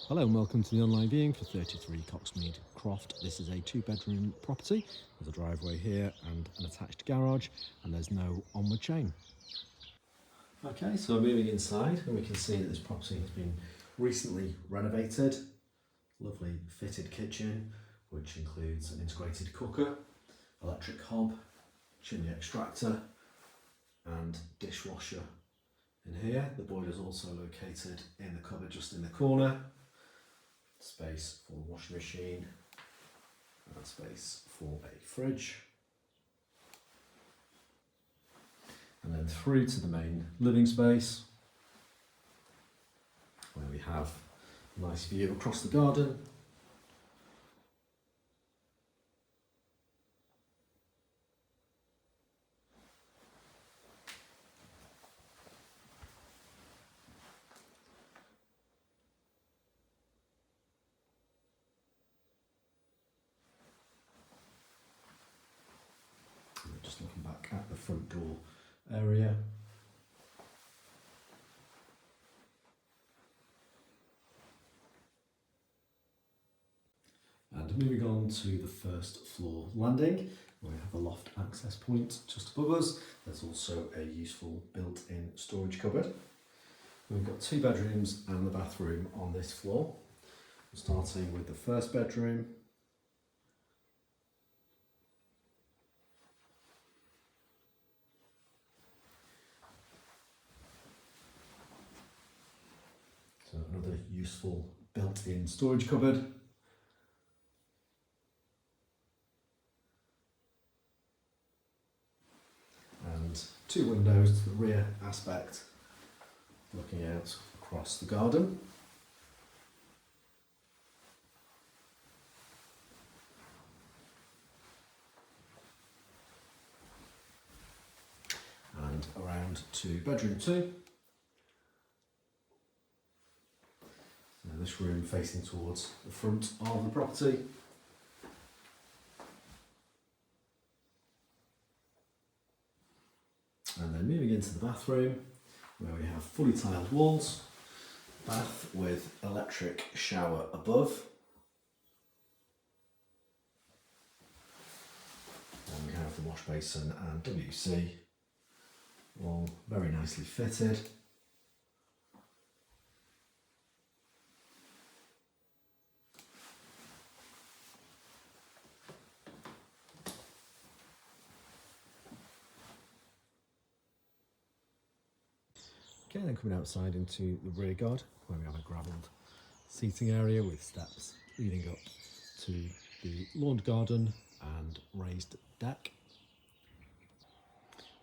Hello and welcome to the online viewing for 33 Cocksmead Croft. This is a 2-bedroom property. There's a driveway here and an attached garage, and there's no onward chain. Okay, so we're moving inside and we can see that this property has been recently renovated. Lovely fitted kitchen, which includes an integrated cooker, electric hob, chimney extractor and dishwasher in here. The boiler is also located in the cupboard just in the corner. Space for the washing machine and space for a fridge, and then through to the main living space where we have a nice view across the garden. Just looking back at the front door area. And moving on to the first floor landing, where we have a loft access point just above us. There's also a useful built-in storage cupboard. We've got 2 bedrooms and the bathroom on this floor. Starting with the first bedroom. So another useful built-in storage cupboard. And 2 windows to the rear aspect, looking out across the garden. And around to bedroom 2. This room facing towards the front of the property. And then moving into the bathroom, where we have fully tiled walls, bath with electric shower above. And we have the wash basin and WC, all very nicely fitted. Okay, then coming outside into the rear garden, where we have a gravelled seating area with steps leading up to the lawn garden and raised deck.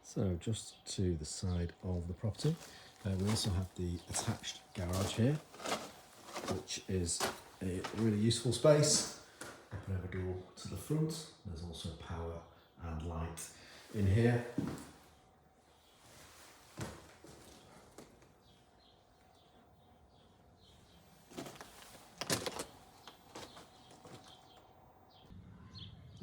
So just to the side of the property, we also have the attached garage here, which is a really useful space. Open over door to the front. There's also power and light in here.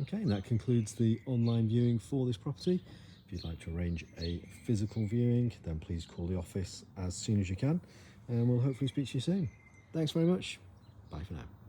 Okay, and that concludes the online viewing for this property. If you'd like to arrange a physical viewing, then please call the office as soon as you can, and we'll hopefully speak to you soon. Thanks very much. Bye for now.